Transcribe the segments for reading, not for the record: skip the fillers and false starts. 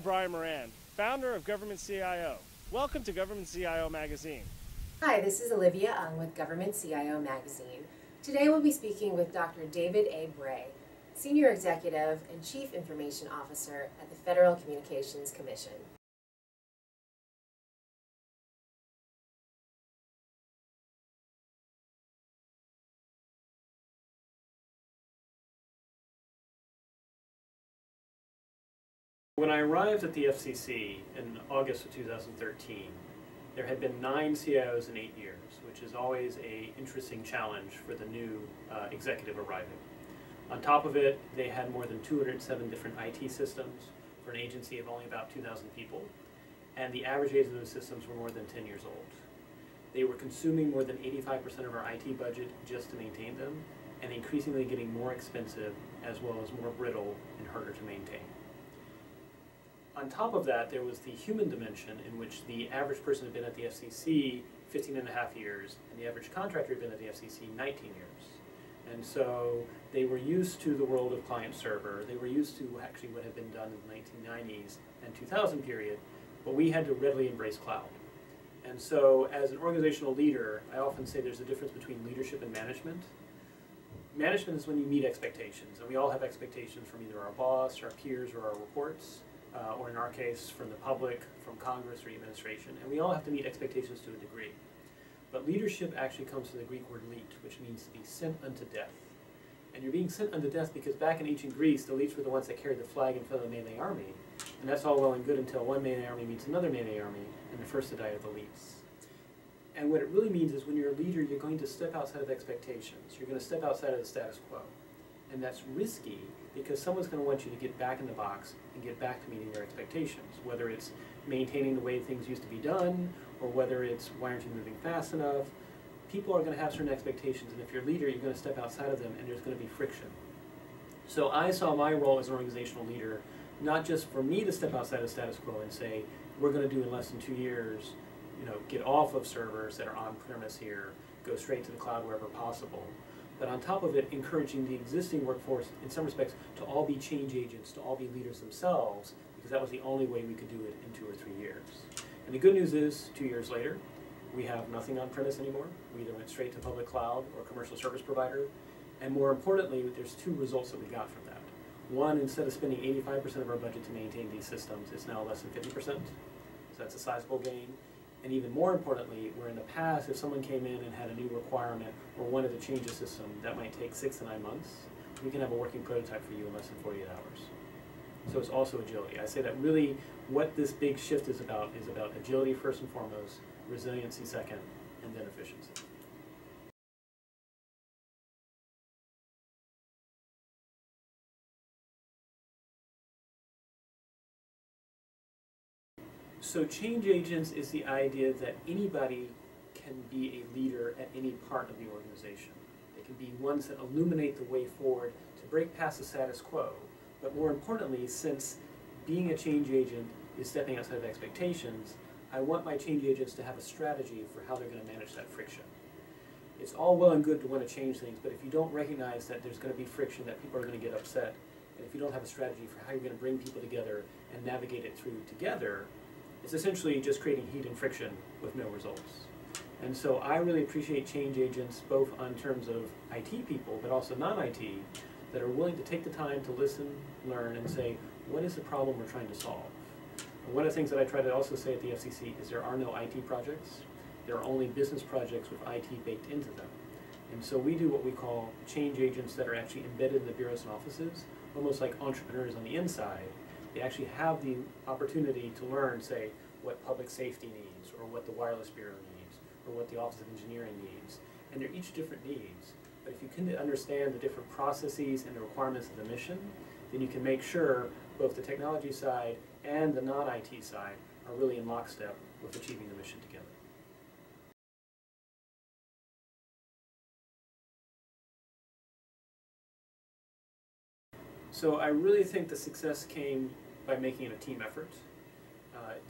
Bray, founder of Government CIO. Welcome to Government CIO Magazine. Hi, this is Olivia Ung with Government CIO Magazine. Today we'll be speaking with Dr. David A. Bray, Senior Executive and Chief Information Officer at the Federal Communications Commission. When I arrived at the FCC in August of 2013, there had been 9 CIOs in 8 years, which is always an interesting challenge for the new executive arriving. On top of it, they had more than 207 different IT systems for an agency of only about 2,000 people, and the average age of those systems were more than 10 years old. They were consuming more than 85% of our IT budget just to maintain them, and increasingly getting more expensive as well as more brittle and harder to maintain. On top of that, there was the human dimension in which the average person had been at the FCC 15.5 years, and the average contractor had been at the FCC 19 years. And so they were used to the world of client-server. They were used to actually what had been done in the 1990s and 2000 period, but we had to readily embrace cloud. And so as an organizational leader, I often say there's a difference between leadership and management. Management is when you meet expectations, and we all have expectations from either our boss, our peers, or our reports. Or in our case, from the public, from Congress or administration, and we all have to meet expectations to a degree. But leadership actually comes from the Greek word leet, which means to be sent unto death. And you're being sent unto death because back in ancient Greece, the leets were the ones that carried the flag in front of the melee army, and that's all well and good until one melee army meets another melee army, and the first to die are the leets. And what it really means is when you're a leader, you're going to step outside of expectations. You're going to step outside of the status quo. And that's risky because someone's going to want you to get back in the box and get back to meeting their expectations, whether it's maintaining the way things used to be done, or whether it's why aren't you moving fast enough. People are going to have certain expectations, and if you're a leader, you're going to step outside of them, and there's going to be friction. So I saw my role as an organizational leader, not just for me to step outside of status quo and say, we're going to do in less than 2 years, get off of servers that are on-premise here, go straight to the cloud wherever possible. But on top of it, encouraging the existing workforce, in some respects, to all be change agents, to all be leaders themselves, because that was the only way we could do it in 2 or 3 years. And the good news is, 2 years later, we have nothing on-premise anymore. We either went straight to public cloud or commercial service provider. And more importantly, there's 2 results that we got from that. One, instead of spending 85% of our budget to maintain these systems, it's now less than 50%. So that's a sizable gain. And even more importantly, where in the past, if someone came in and had a new requirement or wanted to change a system, that might take 6 to 9 months. We can have a working prototype for you in less than 48 hours. So it's also agility. I say that really what this big shift is about agility first and foremost, resiliency second, and then efficiency. So change agents is the idea that anybody can be a leader at any part of the organization. They can be ones that illuminate the way forward to break past the status quo. But more importantly, since being a change agent is stepping outside of expectations, I want my change agents to have a strategy for how they're going to manage that friction. It's all well and good to want to change things, but if you don't recognize that there's going to be friction, that people are going to get upset, and if you don't have a strategy for how you're going to bring people together and navigate it through together, it's essentially just creating heat and friction with no results. And so I really appreciate change agents both on terms of IT people, but also non-IT, that are willing to take the time to listen, learn, and say, what is the problem we're trying to solve? And one of the things that I try to also say at the FCC is there are no IT projects. There are only business projects with IT baked into them. And so we do what we call change agents that are actually embedded in the bureaus and offices, almost like entrepreneurs on the inside. They actually have the opportunity to learn, say, what public safety needs, or what the wireless bureau needs, or what the Office of Engineering needs. And they're each different needs. But if you can understand the different processes and the requirements of the mission, then you can make sure both the technology side and the non-IT side are really in lockstep with achieving the mission together. So I really think the success came by making it a team effort.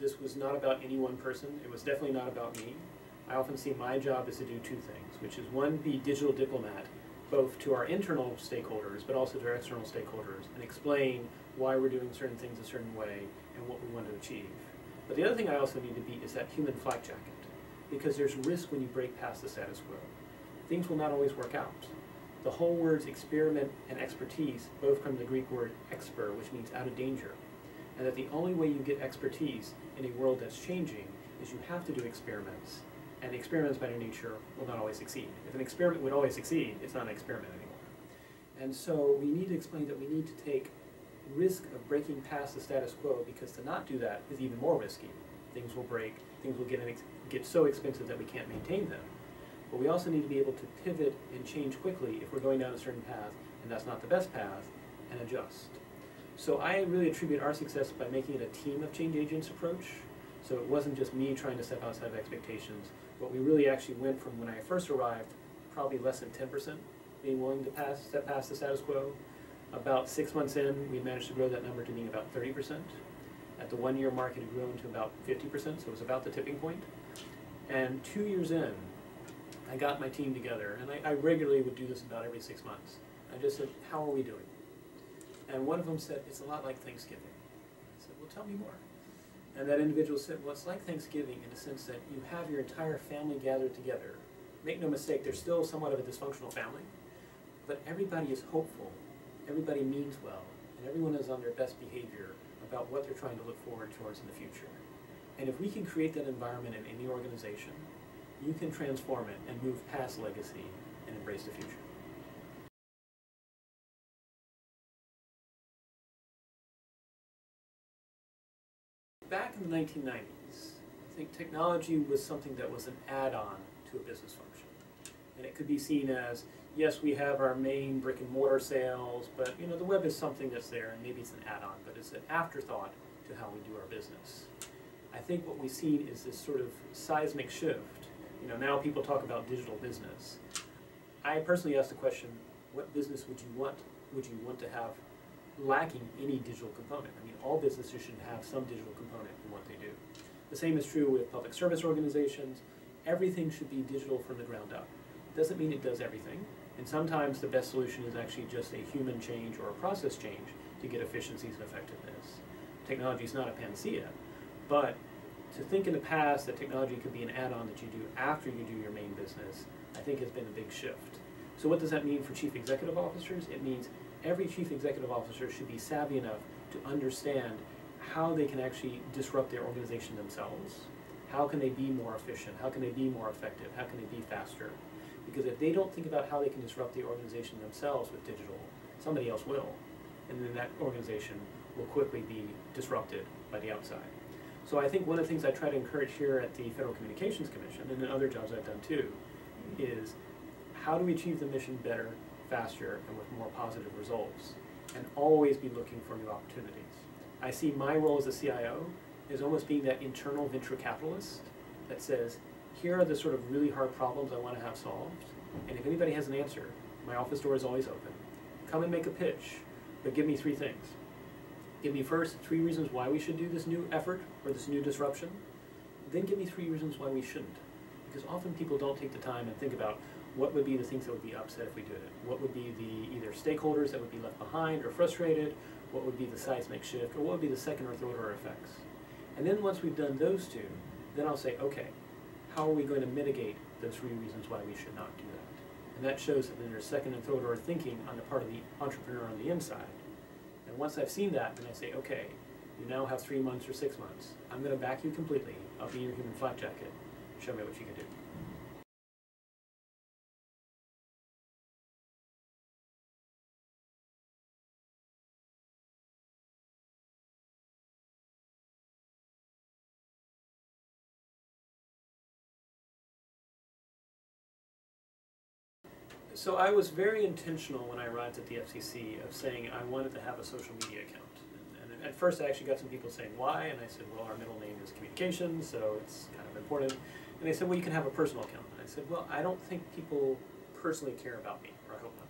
This was not about any one person. It was definitely not about me. I often see my job is to do 2 things, which is one, be digital diplomat, both to our internal stakeholders, but also to our external stakeholders, and explain why we're doing certain things a certain way and what we want to achieve. But the other thing I also need to beat is that human flak jacket, because there's risk when you break past the status quo. Things will not always work out. The whole words experiment and expertise both come from the Greek word exper, which means out of danger, and that the only way you get expertise in a world that's changing is you have to do experiments, and experiments by their nature will not always succeed. If an experiment would always succeed, it's not an experiment anymore. And so we need to explain that we need to take risk of breaking past the status quo, because to not do that is even more risky. Things will break, things will get so expensive that we can't maintain them. But we also need to be able to pivot and change quickly if we're going down a certain path and that's not the best path, and adjust. So I really attribute our success by making it a team of change agents approach. So it wasn't just me trying to step outside of expectations, but we really actually went from when I first arrived, probably less than 10% being willing to step past the status quo. About 6 months in, we managed to grow that number to being about 30%. At the 1 year mark, it had grown to about 50%, so it was about the tipping point. And 2 years in, I got my team together, and I regularly would do this about every 6 months. I just said, how are we doing? And one of them said, it's a lot like Thanksgiving. I said, well, tell me more. And that individual said, well, it's like Thanksgiving in the sense that you have your entire family gathered together. Make no mistake, they're still somewhat of a dysfunctional family, but everybody is hopeful, everybody means well, and everyone is on their best behavior about what they're trying to look forward towards in the future. And if we can create that environment in any organization, you can transform it and move past legacy and embrace the future. Back in the 1990s, I think technology was something that was an add-on to a business function. And it could be seen as, yes, we have our main brick and mortar sales, but the web is something that's there, and maybe it's an add-on, but it's an afterthought to how we do our business. I think what we've seen is this sort of seismic shift. Now people talk about digital business. I personally ask the question, what business would you want to have lacking any digital component? I mean, all businesses should have some digital component in what they do. The same is true with public service organizations. Everything should be digital from the ground up. Doesn't mean it does everything, and sometimes the best solution is actually just a human change or a process change to get efficiencies and effectiveness. Technology is not a panacea, but to think in the past that technology could be an add-on that you do after you do your main business, I think has been a big shift. So what does that mean for chief executive officers? It means every chief executive officer should be savvy enough to understand how they can actually disrupt their organization themselves. How can they be more efficient? How can they be more effective? How can they be faster? Because if they don't think about how they can disrupt the organization themselves with digital, somebody else will. And then that organization will quickly be disrupted by the outside. So I think one of the things I try to encourage here at the Federal Communications Commission, and in other jobs I've done too, is how do we achieve the mission better, faster, and with more positive results, and always be looking for new opportunities. I see my role as a CIO as almost being that internal venture capitalist that says, here are the sort of really hard problems I want to have solved, and if anybody has an answer, my office door is always open. Come and make a pitch, but give me 3 things. Give me first 3 reasons why we should do this new effort or this new disruption, then give me 3 reasons why we shouldn't. Because often people don't take the time and think about what would be the things that would be upset if we did it. What would be the either stakeholders that would be left behind or frustrated, what would be the seismic shift, or what would be the second or third order effects. And then once we've done those 2, then I'll say, okay, how are we going to mitigate those 3 reasons why we should not do that? And that shows that then there's second and third order thinking on the part of the entrepreneur on the inside. And once I've seen that, then I say, okay, you now have 3 months or 6 months. I'm going to back you completely. I'll be your human flak jacket. Show me what you can do. So I was very intentional when I arrived at the FCC of saying I wanted to have a social media account. And at first I actually got some people saying why, and I said, well, our middle name is communications, so it's kind of important. And they said, well, you can have a personal account. And I said, well, I don't think people personally care about me, or I hope not.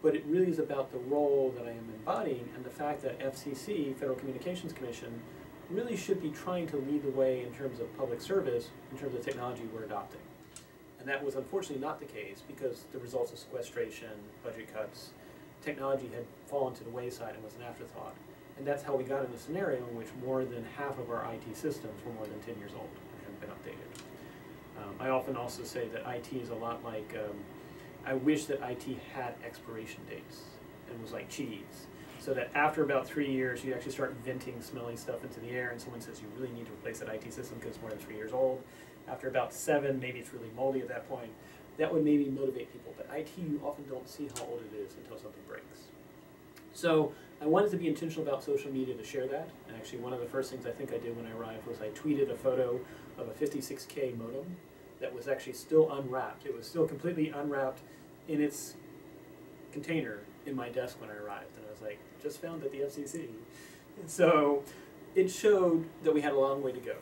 But it really is about the role that I am embodying and the fact that FCC, Federal Communications Commission, really should be trying to lead the way in terms of public service, in terms of technology we're adopting. And that was unfortunately not the case because the results of sequestration, budget cuts, technology had fallen to the wayside and was an afterthought. And that's how we got in a scenario in which more than half of our IT systems were more than 10 years old and hadn't been updated. I often also say that IT is a lot like, I wish that IT had expiration dates and was like cheese. So that after about 3 years, you actually start venting smelly stuff into the air and someone says you really need to replace that IT system because it's more than 3 years old. After about 7, maybe it's really moldy at that point. That would maybe motivate people, but IT, you often don't see how old it is until something breaks. So I wanted to be intentional about social media to share that. And actually one of the first things I think I did when I arrived was I tweeted a photo of a 56K modem that was actually still unwrapped. It was still completely unwrapped in its container in my desk when I arrived. And I was like, just found at the FCC. And so it showed that we had a long way to go.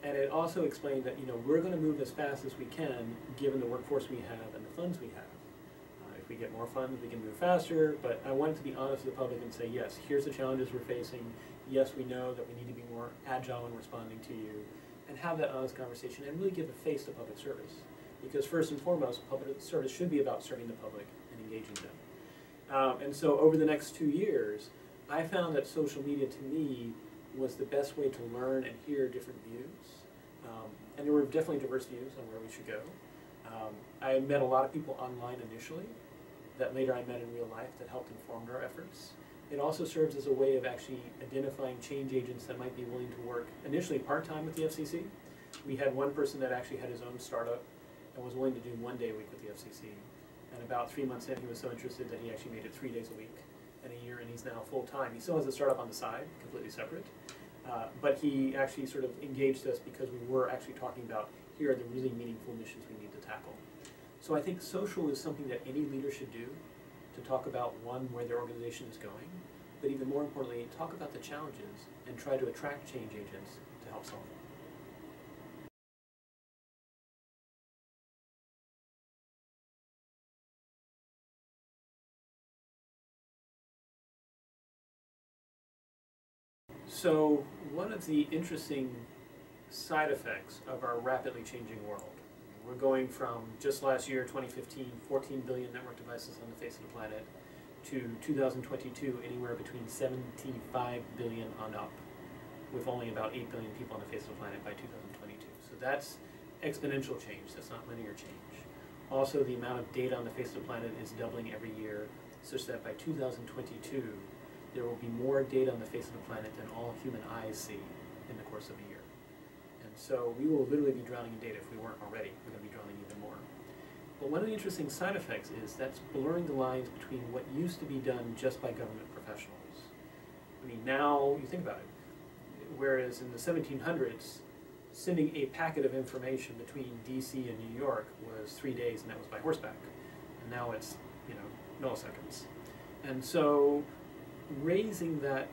And it also explained that, you know, we're going to move as fast as we can given the workforce we have and the funds we have. If we get more funds, we can move faster, but I wanted to be honest with the public and say, yes, here's the challenges we're facing. Yes, we know that we need to be more agile in responding to you, and have that honest conversation and really give a face to public service. Because first and foremost, public service should be about serving the public and engaging them. And so over the next 2 years, I found that social media to me was the best way to learn and hear different views. And there were definitely diverse views on where we should go. I met a lot of people online initially that later I met in real life that helped inform our efforts. It also serves as a way of actually identifying change agents that might be willing to work initially part-time with the FCC. We had one person that actually had his own startup and was willing to do 1 day a week with the FCC. And about 3 months in, he was so interested that he actually made it 3 days a week in a year, and he's now full-time. He still has a startup on the side, completely separate. But he actually sort of engaged us because we were actually talking about here are the really meaningful missions we need to tackle. So I think social is something that any leader should do to talk about, one, where their organization is going, but even more importantly, talk about the challenges and try to attract change agents to help solve them. So one of the interesting side effects of our rapidly changing world, we're going from just last year, 2015, 14 billion network devices on the face of the planet, to 2022, anywhere between 75 billion on up, with only about 8 billion people on the face of the planet by 2022. So that's exponential change, that's not linear change. Also, the amount of data on the face of the planet is doubling every year, such that by 2022, there will be more data on the face of the planet than all human eyes see in the course of a year. And so we will literally be drowning in data if we weren't already. We're going to be drowning even more. But one of the interesting side effects is that's blurring the lines between what used to be done just by government professionals. I mean, now you think about it. Whereas in the 1700s, sending a packet of information between DC and New York was 3 days, and that was by horseback. And now it's, you know, milliseconds. And so raising that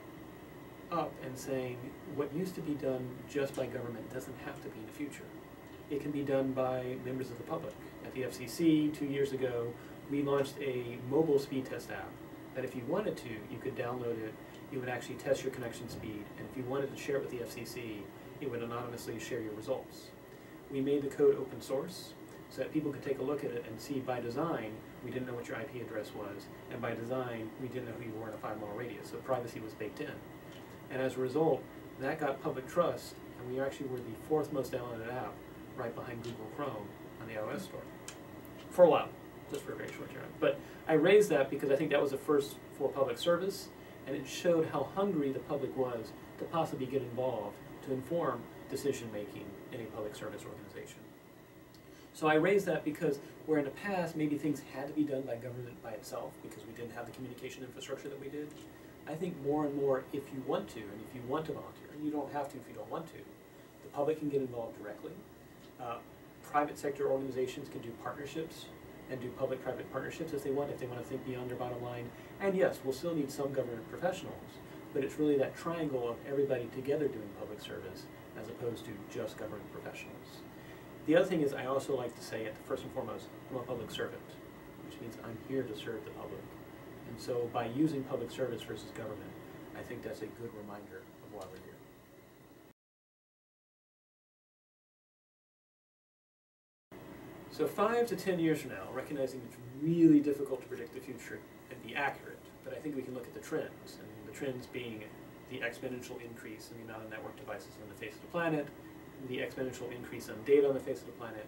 up and saying what used to be done just by government doesn't have to be in the future. It can be done by members of the public. At the FCC 2 years ago, we launched a mobile speed test app that if you wanted to, you could download it, you would actually test your connection speed, and if you wanted to share it with the FCC, it would anonymously share your results. We made the code open source so that people could take a look at it and see by design, we didn't know what your IP address was, and by design, we didn't know who you were in a 5-mile radius, so privacy was baked in. And as a result, that got public trust, and we actually were the 4th most downloaded app, right behind Google Chrome on the iOS store. For a while, just for a very short time. But I raised that because I think that was the first for public service, and it showed how hungry the public was to possibly get involved to inform decision-making in a public service organization. So I raised that because where in the past maybe things had to be done by government by itself because we didn't have the communication infrastructure that we did, I think more and more if you want to, and if you want to volunteer, and you don't have to if you don't want to, the public can get involved directly. Private sector organizations can do partnerships and do public-private partnerships if they want to think beyond their bottom line. And yes, we'll still need some government professionals, but it's really that triangle of everybody together doing public service as opposed to just government professionals. The other thing is I also like to say, first and foremost, I'm a public servant, which means I'm here to serve the public. And so by using public service versus government, I think that's a good reminder of why we're here. So 5 to 10 years from now, recognizing it's really difficult to predict the future and be accurate, but I think we can look at the trends, and the trends being the exponential increase in the amount of network devices on the face of the planet, the exponential increase in data on the face of the planet,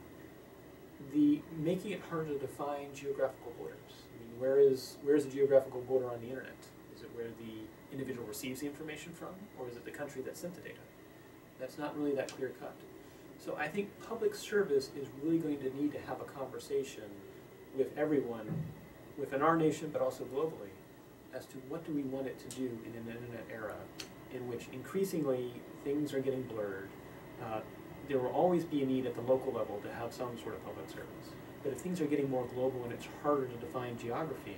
the making it harder to define geographical borders. I mean, where is the geographical border on the internet? Is it where the individual receives the information from, or is it the country that sent the data? That's not really that clear cut. So I think public service is really going to need to have a conversation with everyone within our nation, but also globally, as to what do we want it to do in an internet era in which increasingly things are getting blurred. There will always be a need at the local level to have some sort of public service. But if things are getting more global and it's harder to define geography,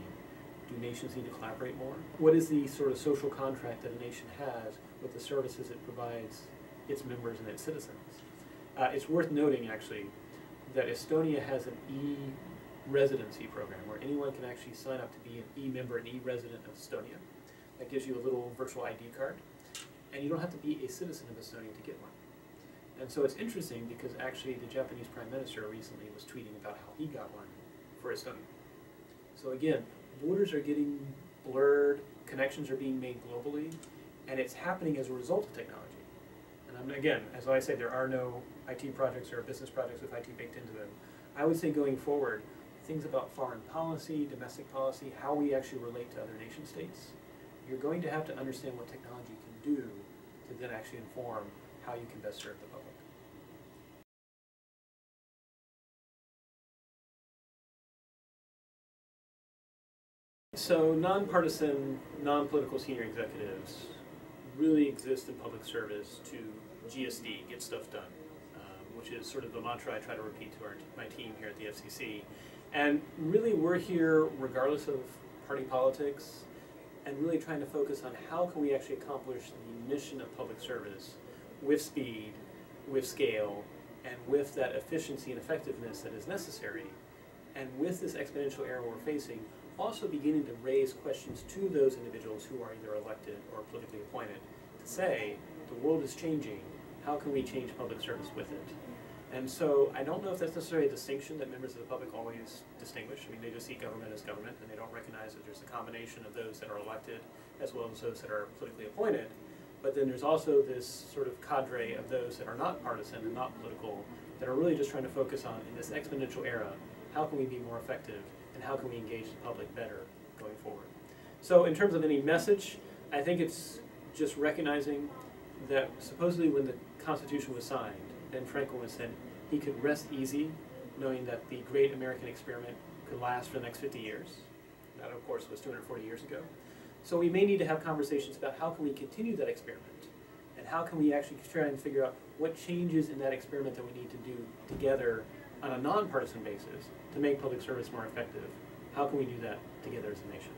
do nations need to collaborate more? What is the sort of social contract that a nation has with the services it provides its members and its citizens? It's worth noting, actually, that Estonia has an e-residency program where anyone can actually sign up to be an e-member, an e-resident of Estonia. That gives you a little virtual ID card, and you don't have to be a citizen of Estonia to get one. And so it's interesting because actually the Japanese Prime Minister recently was tweeting about how he got one for Estonia. So again, borders are getting blurred, connections are being made globally, and it's happening as a result of technology. And again, as I say, there are no IT projects or business projects with IT baked into them. I would say going forward, things about foreign policy, domestic policy, how we actually relate to other nation states, you're going to have to understand what technology can do to then actually inform how you can best serve the public. So nonpartisan, non-political senior executives really exist in public service to GSD, get stuff done, which is sort of the mantra I try to repeat to my team here at the FCC. And really we're here regardless of party politics and really trying to focus on how can we actually accomplish the mission of public service with speed, with scale, and with that efficiency and effectiveness that is necessary. And with this exponential era we're facing, also beginning to raise questions to those individuals who are either elected or politically appointed to say, the world is changing, how can we change public service with it? And so I don't know if that's necessarily a distinction that members of the public always distinguish. I mean, they just see government as government, and they don't recognize that there's a combination of those that are elected as well as those that are politically appointed. But then there's also this sort of cadre of those that are not partisan and not political that are really just trying to focus on, in this exponential era, how can we be more effective and how can we engage the public better going forward? So in terms of any message, I think it's just recognizing that supposedly when the Constitution was signed, Ben Franklin was said he could rest easy knowing that the great American experiment could last for the next 50 years. That, of course, was 240 years ago. So we may need to have conversations about how can we continue that experiment and how can we actually try and figure out what changes in that experiment that we need to do together on a nonpartisan basis to make public service more effective. How can we do that together as a nation?